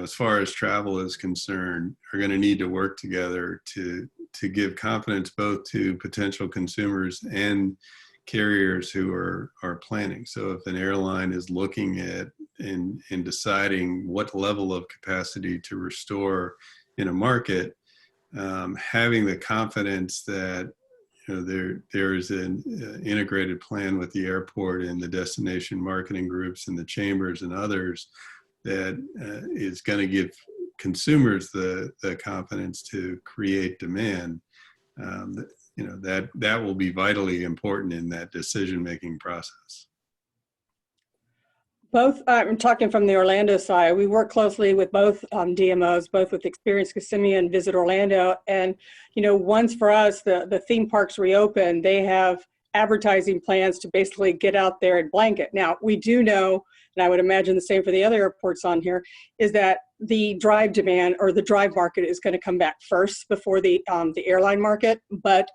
Speaker 5: as far as travel is concerned, are going to need to work together to give confidence both to potential consumers and carriers who are planning. So if an airline is looking at and deciding what level of capacity to restore in a market, having the confidence that there is an integrated plan with the airport and the destination marketing groups and the chambers and others that is going to give consumers the confidence to create demand. That will be vitally important in that decision-making process.
Speaker 1: Both, I'm talking from the Orlando side, we work closely with both DMOs, both with Experience Kissimmee and Visit Orlando. And, once for us, the theme parks reopen, they have advertising plans to basically get out there and blanket. Now, we do know, and I would imagine the same for the other airports on here, is that the drive demand or the drive market is going to come back first before the airline market, but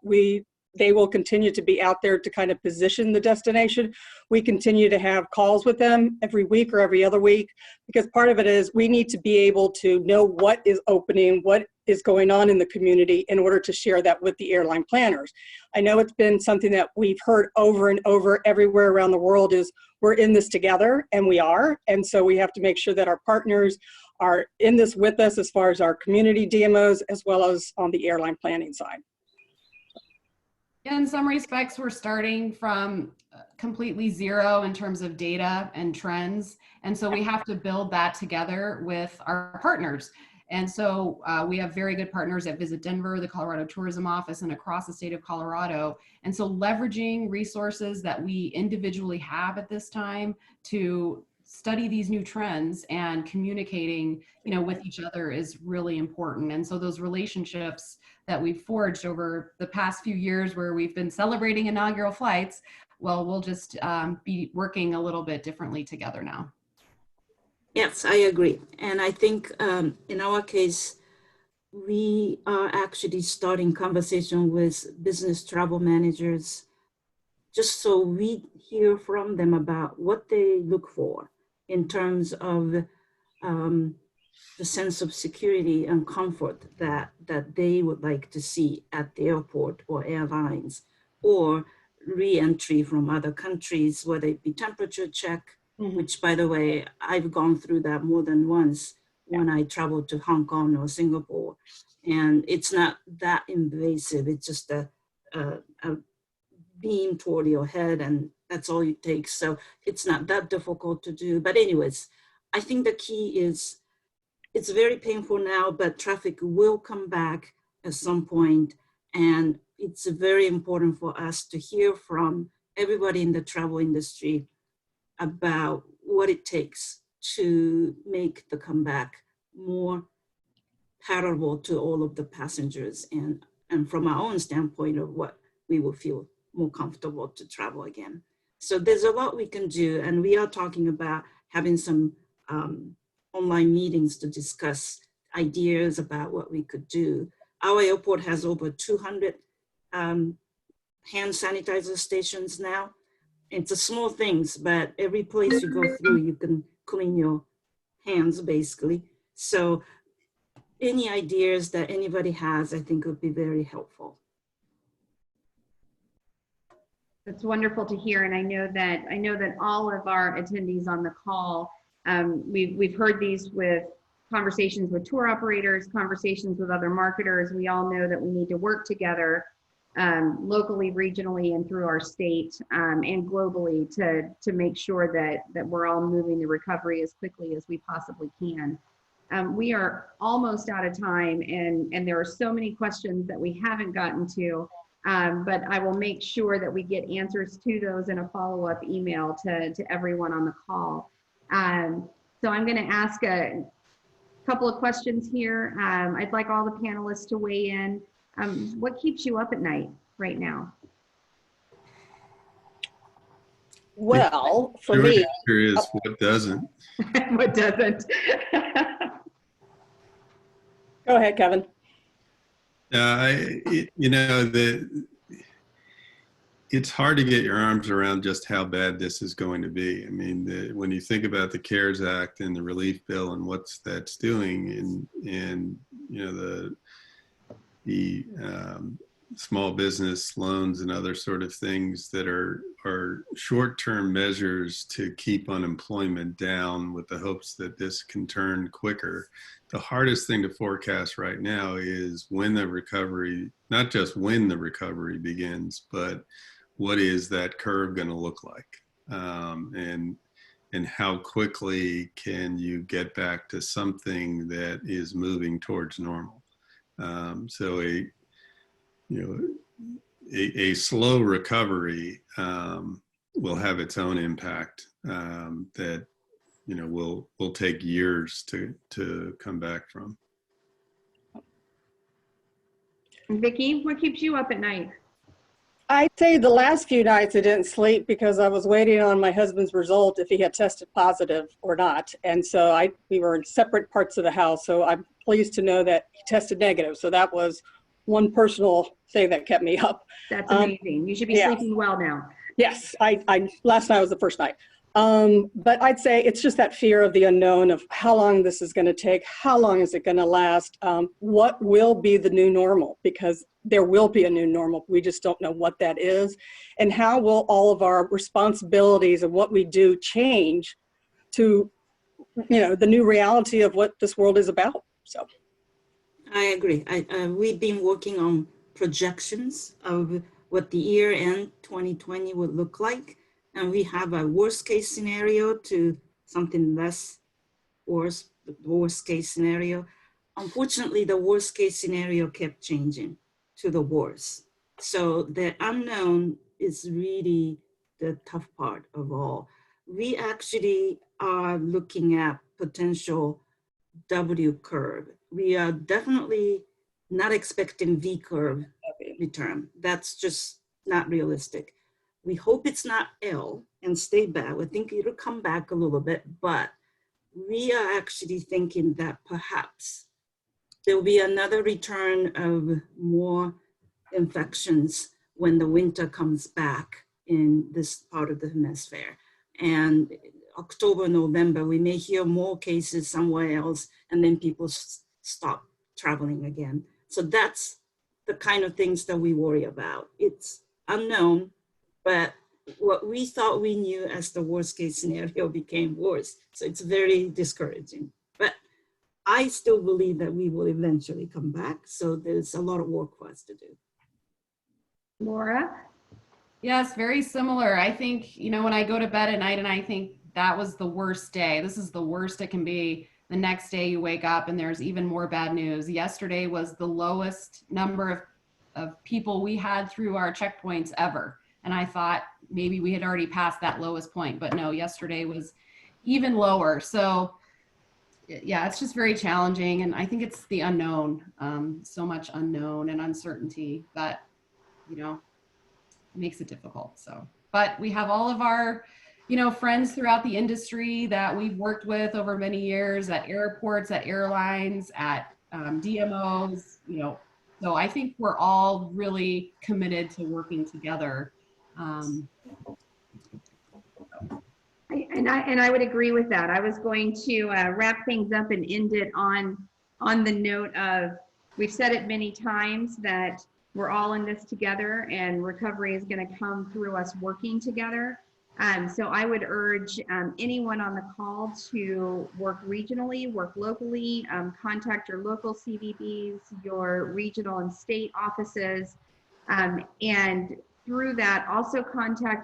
Speaker 1: they will continue to be out there to kind of position the destination. We continue to have calls with them every week or every other week, because part of it is we need to be able to know what is opening, what is going on in the community in order to share that with the airline planners. I know it's been something that we've heard over and over everywhere around the world is we're in this together, and we are. And so we have to make sure that our partners are in this with us as far as our community DMOs, as well as on the airline planning side.
Speaker 4: In some respects, we're starting from completely zero in terms of data and trends. And so we have to build that together with our partners. And so we have very good partners at Visit Denver, the Colorado Tourism Office, and across the state of Colorado. And so leveraging resources that we individually have at this time to study these new trends and communicating, with each other is really important. And so those relationships that we've forged over the past few years where we've been celebrating inaugural flights, well, we'll just be working a little bit differently together now.
Speaker 3: Yes, I agree. And I think in our case, we are actually starting conversation with business travel managers, just so we hear from them about what they look for in terms of the sense of security and comfort that they would like to see at the airport or airlines, or re-entry from other countries, whether it be temperature check, which, by the way, I've gone through that more than once when I traveled to Hong Kong or Singapore. And it's not that invasive. It's just a beam toward your head, and that's all it takes. So it's not that difficult to do. But anyways, I think the key is it's very painful now, but traffic will come back at some point. And it's very important for us to hear from everybody in the travel industry about what it takes to make the comeback more palatable to all of the passengers, and from our own standpoint of what we will feel more comfortable to travel again. So there's a lot we can do, and we are talking about having some online meetings to discuss ideas about what we could do. Our airport has over 200 hand sanitizer stations now. It's a small things, but every place you go through, you can clean your hands, basically. So any ideas that anybody has, I think would be very helpful.
Speaker 2: That's wonderful to hear, and I know that all of our attendees on the call, we've heard these with conversations with tour operators, conversations with other marketers. We all know that we need to work together locally, regionally, and through our state and globally to make sure that we're all moving the recovery as quickly as we possibly can. We are almost out of time, and there are so many questions that we haven't gotten to, but I will make sure that we get answers to those in a follow-up email to everyone on the call. So I'm going to ask a couple of questions here. I'd like all the panelists to weigh in. What keeps you up at night right now?
Speaker 1: Well, for
Speaker 5: Short
Speaker 1: me,
Speaker 5: answer is what doesn't.
Speaker 2: What doesn't?
Speaker 1: go ahead, Kevin.
Speaker 5: It's hard to get your arms around just how bad this is going to be. I mean, when you think about the CARES Act and the relief bill and what that's doing, and the small business loans and other sort of things that are short-term measures to keep unemployment down with the hopes that this can turn quicker. The hardest thing to forecast right now is when the recovery, not just when the recovery begins, but what is that curve going to look like? And how quickly can you get back to something that is moving towards normal? So a slow recovery will have its own impact that will take years to come back from.
Speaker 2: Vicki, what keeps you up at night?
Speaker 1: I'd say the last few nights I didn't sleep because I was waiting on my husband's result if he had tested positive or not. And so we were in separate parts of the house. So I'm pleased to know that he tested negative. So that was one personal thing that kept me up.
Speaker 2: That's amazing. You should be sleeping well now.
Speaker 1: Yes, last night was the first night. But I'd say it's just that fear of the unknown of how long this is going to take, how long is it going to last, what will be the new normal, because there will be a new normal. We just don't know what that is, and how will all of our responsibilities and what we do change to, the new reality of what this world is about. So
Speaker 3: I agree. We've been working on projections of what the year end 2020 would look like. And we have a worst case scenario to something less worse, the worst case scenario. Unfortunately, the worst case scenario kept changing to the worst. So the unknown is really the tough part of all. We actually are looking at potential W curve. We are definitely not expecting V curve return. That's just not realistic. We hope it's not L and stay bad. We think it'll come back a little bit, but we are actually thinking that perhaps there'll be another return of more infections when the winter comes back in this part of the hemisphere. And October, November, we may hear more cases somewhere else, and then people stop traveling again. So that's the kind of things that we worry about. It's unknown, but what we thought we knew as the worst case scenario became worse. So it's very discouraging. But I still believe that we will eventually come back. So there's a lot of work for us to do.
Speaker 2: Laura?
Speaker 4: Yes, very similar. I think, when I go to bed at night and I think that was the worst day, this is the worst it can be. The next day you wake up and there's even more bad news. Yesterday was the lowest number of people we had through our checkpoints ever. And I thought maybe we had already passed that lowest point, but no, yesterday was even lower. So yeah, it's just very challenging. And I think it's the unknown, so much unknown and uncertainty that, makes it difficult. So, but we have all of our, friends throughout the industry that we've worked with over many years at airports, at airlines, at DMOs, so I think we're all really committed to working together.
Speaker 2: And I would agree with that. I was going to wrap things up and end it on the note of, we've said it many times that we're all in this together and recovery is going to come through us working together. So I would urge anyone on the call to work regionally, work locally, contact your local CVBs, your regional and state offices, and through that also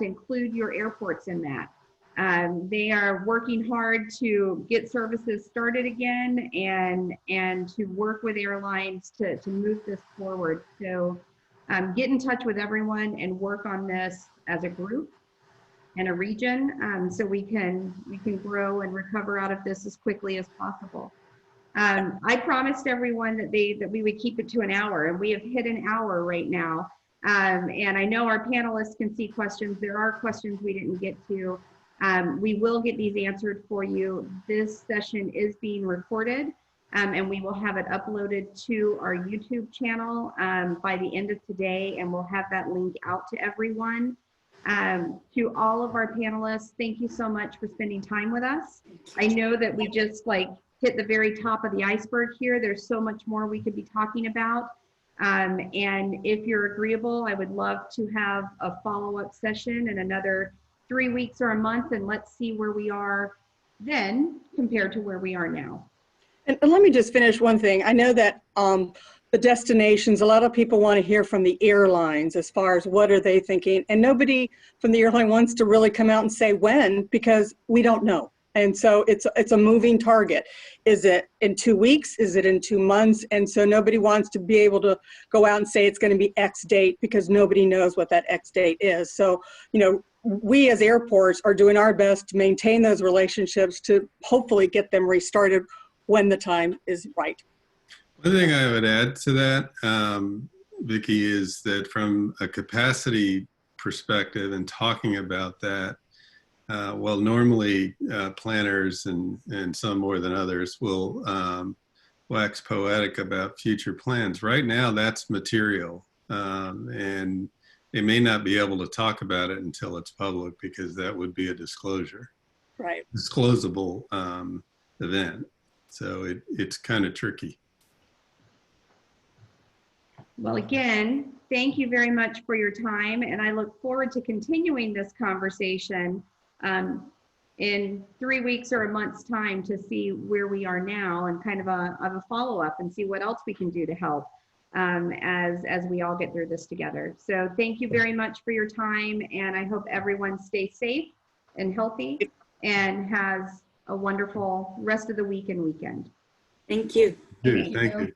Speaker 2: include your airports in that. They are working hard to get services started again and to work with airlines to move this forward. So get in touch with everyone and work on this as a group and a region, so we can grow and recover out of this as quickly as possible. I promised everyone that we would keep it to an hour, and we have hit an hour right now. And I know our panelists can see questions. There are questions we didn't get to. We will get these answered for you. This session is being recorded, and we will have it uploaded to our YouTube channel by the end of today, and we'll have that link out to everyone. To all of our panelists, thank you so much for spending time with us. I know that we just hit the very top of the iceberg here. There's so much more we could be talking about. And if you're agreeable, I would love to have a follow-up session in another 3 weeks or a month, and let's see where we are then compared to where we are now.
Speaker 1: And let me just finish one thing. I know that the destinations, a lot of people want to hear from the airlines as far as what are they thinking. And nobody from the airline wants to really come out and say when, because we don't know. And so it's a moving target. Is it in 2 weeks? Is it in 2 months? And so nobody wants to be able to go out and say it's going to be X date, because nobody knows what that X date is. So, you know, we as airports are doing our best to maintain those relationships to hopefully get them restarted when the time is right.
Speaker 5: One thing I would add to that, Vicki, is that from a capacity perspective and talking about that, well, normally planners and some more than others will wax poetic about future plans. Right now, that's material, and they may not be able to talk about it until it's public, because that would be a disclosure,
Speaker 1: Right.
Speaker 5: disclosable event. So it's kind of tricky.
Speaker 2: Well, again, thank you very much for your time, and I look forward to continuing this conversation in 3 weeks or a month's time to see where we are now, and kind of a follow-up, and see what else we can do to help as we all get through this together. So thank you very much for your time, and I hope everyone stays safe and healthy and has a wonderful rest of the week and weekend.
Speaker 3: Thank you.
Speaker 5: Thank you.